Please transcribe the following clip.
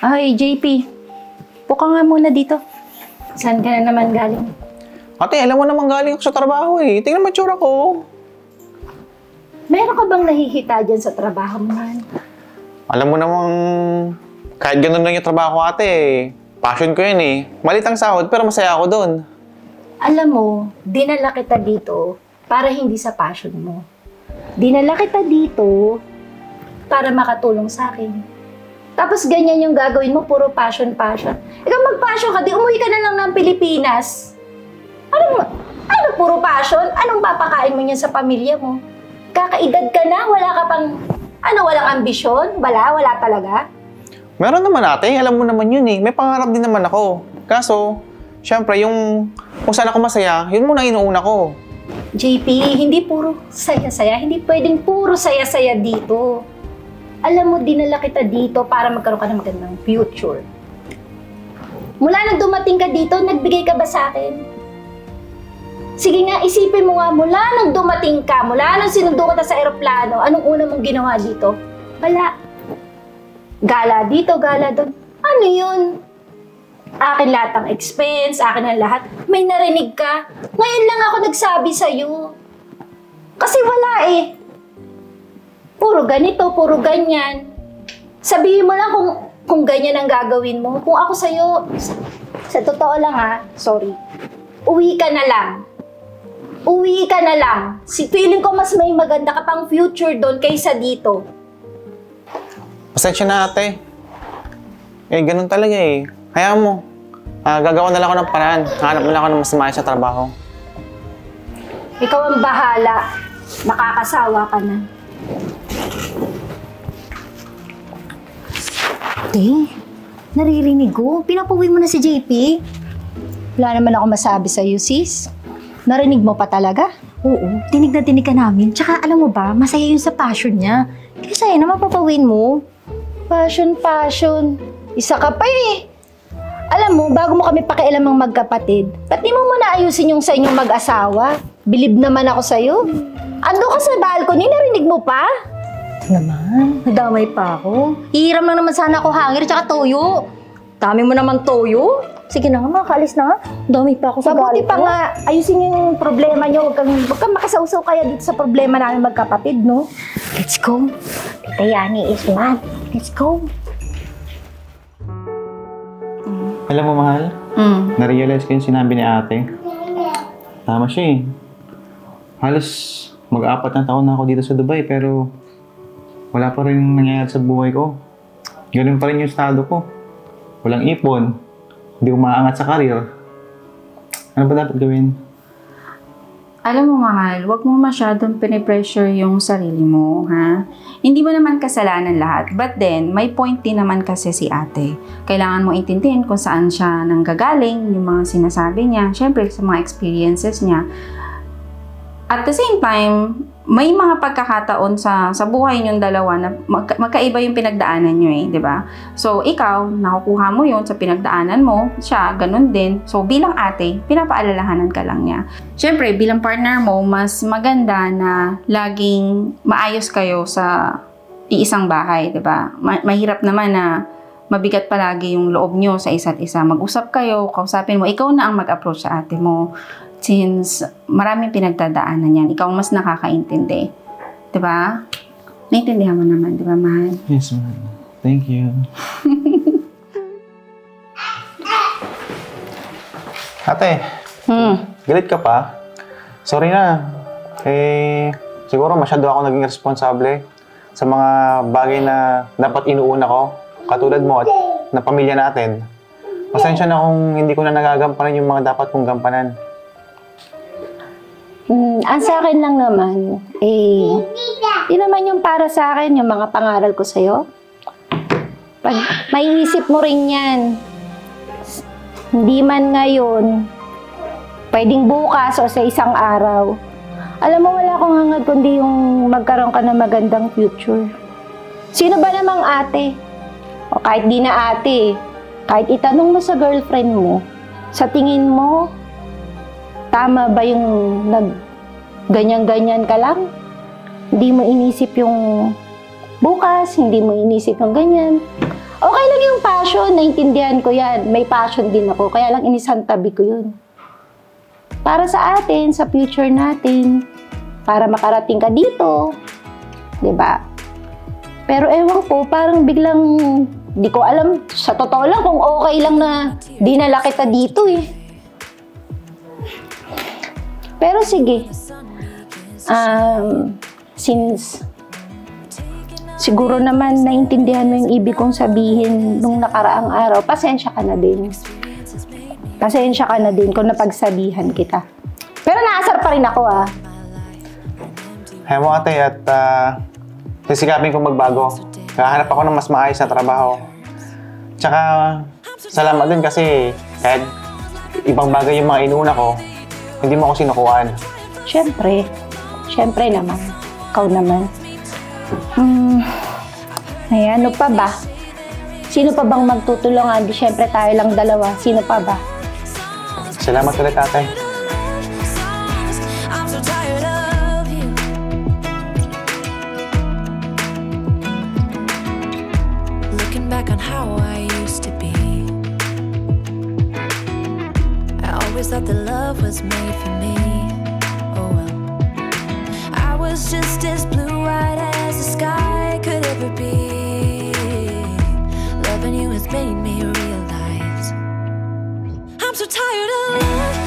Ay, JP. Puka nga muna dito. Saan ka na naman galing? Ate, alam mo naman galing ako sa trabaho eh. Tingnan mo tsura ko. Meron ka bang nahihita dyan sa trabaho mo man? Alam mo namang kahit ganun lang yung trabaho ko ate eh. Passion ko yun eh. Malit ang sahod pero masaya ako doon. Alam mo, dinala kita dito para hindi sa passion mo. Dinala kita dito para makatulong sa akin. Tapos ganyan yung gagawin mo, puro passion. Ikaw mag-passion ka, di umuwi ka na lang ng Pilipinas. Ano puro passion? Anong papakain mo niyan sa pamilya mo? Kakaedad ka na, wala ka pang, walang ambisyon? Wala talaga? Meron naman ate, alam mo naman yun eh. May pangarap din naman ako. Kaso, syempre yung kung saan ako masaya, yun muna inuuna ko. JP, hindi puro saya-saya. Hindi pwedeng puro saya-saya dito. Alam mo, dinala kita dito para magkaroon ka ng magandang future. Mula nang dumating ka dito, nagbigay ka ba sa akin? Sige nga, isipin mo nga, mula nang dumating ka, mula nang sinundo kita sa eroplano, anong una mong ginawa dito? Wala. Gala dito, gala doon. Ano yun? Akin lahat ang expense, akin ang lahat. May narinig ka. Ngayon lang ako nagsabi sa'yo. Kasi wala eh. Puro ganito, puro ganyan. Sabihin mo lang kung ganyan ang gagawin mo. Kung ako sa'yo, sa totoo lang ha, sorry. Uwi ka na lang. Uwi ka na lang. Feeling ko mas may maganda ka pang future doon kaysa dito. Pasensya na ate. Eh, ganun talaga eh. Hayaan mo. Gagawa na lang ako ng paraan. Hanap na lang ako ng mas maayos na trabaho. Ikaw ang bahala. Nakakasawa ka na. Ate, naririnig ko. Pinapuwi mo na si JP. Wala naman ako masabi sa'yo, sis. Narinig mo pa talaga? Oo, tinig na tinig ka namin. Tsaka alam mo ba, masaya yun sa passion niya. Kaya sa'yo naman papawin mo. Passion. Isa ka pa eh. Alam mo, bago mo kami pakialamang magkapatid, ba't di mo muna ayusin yung sa inyong mag-asawa? Bilib naman ako sa'yo. Ando ka sa balcony, narinig mo pa? Ito naman, nadamay pa ako. Hihiram lang naman sana ako hangir tsaka toyo. Dami mo naman toyo. Sige na nga, makakalis na nga. Dami pa ako sa balcony. Mabuti pa nga, ayusin yung problema nyo. Huwag kang makisausaw kaya dito sa problema namin magkapatid, no? Let's go. Tita Yani is one. Let's go. Alam mo, mahal? Na-realize ko yung sinabi ni ate. Tama siya eh. Halos mag-4 na taon na ako dito sa Dubai pero wala pa rin nangyayari sa buhay ko. Ganun pa rin yung estado ko. Walang ipon. Hindi ko maaangat sa karir. Ano ba dapat gawin? Alam mo, mahal, wag mo masyadong pinipressure yung sarili mo, ha? Hindi mo naman kasalanan lahat. But then, may point din naman kasi si ate. Kailangan mo intindihin kung saan siya nanggagaling, yung mga sinasabi niya, syempre sa mga experiences niya. At the same time, may mga pagkakataon sa buhay niyong dalawa na magkaiba yung pinagdaanan niyo eh, di ba? So, ikaw, nakukuha mo yun sa pinagdaanan mo, siya, ganun din. So, bilang ate, pinapaalalahanan ka lang niya. Siyempre, bilang partner mo, mas maganda na laging maayos kayo sa iisang bahay, di ba? Mahirap naman na mabigat palagi yung loob niyo sa isa't isa. Mag-usap kayo, kausapin mo, ikaw na ang mag-approach sa ate mo. Since maraming pinagdadaanan yan, ikaw mas nakakaintindi. Diba? Naintindihan mo naman, diba, mahal? Yes, ma'am. Thank you. Ate, galit ka pa? Sorry na. Siguro masyado ako naging responsable sa mga bagay na dapat inuuna ko. Katulad mo at na pamilya natin. Pasensya na kung hindi ko na nagagampanan yung mga dapat kong gampanan. Ang sa akin lang naman, di naman yung para sa akin, yung mga pangaral ko sa'yo. Pag maiisip mo rin yan, hindi man ngayon, pwedeng bukas o sa isang araw. Alam mo, wala akong hangad kundi yung magkaroon ka ng magandang future. Sino ba namang ate? O kahit di na ate, kahit itanong mo sa girlfriend mo, sa tingin mo, tama ba yung ganyan-ganyan ka lang? Hindi mo inisip yung bukas, hindi mo inisip yung ganyan. Okay lang yung passion, naintindihan ko yan. May passion din ako, kaya lang inisantabi ko yun. Para sa atin, sa future natin, para makarating ka dito, 'di ba? Pero ewan ko, parang biglang, di ko alam, sa totoo lang kung okay lang na dinala kita dito eh. Pero sige, since siguro naman naintindihan mo yung ibig kong sabihin nung nakaraang araw, pasensya ka na din. Pasensya ka na din kung napagsabihan kita. Pero naasar pa rin ako Kaya mo ate at sisikapin kong magbago. Kahanap ako ng mas maayos na trabaho. Tsaka salamat din kasi kahit ibang bagay yung mga inuuna ko, hindi mo ako sinukuan. Siyempre naman. Ikaw naman. Ayan, ano pa ba? Sino pa bang magtutulungan? Di siyempre tayo lang dalawa. Sino pa ba? Salamat ulit ate. Looking back on how I used to be, I always thought that love was made for me. Oh well, I was just as blue-eyed as the sky could ever be. Loving you has made me realize I'm so tired of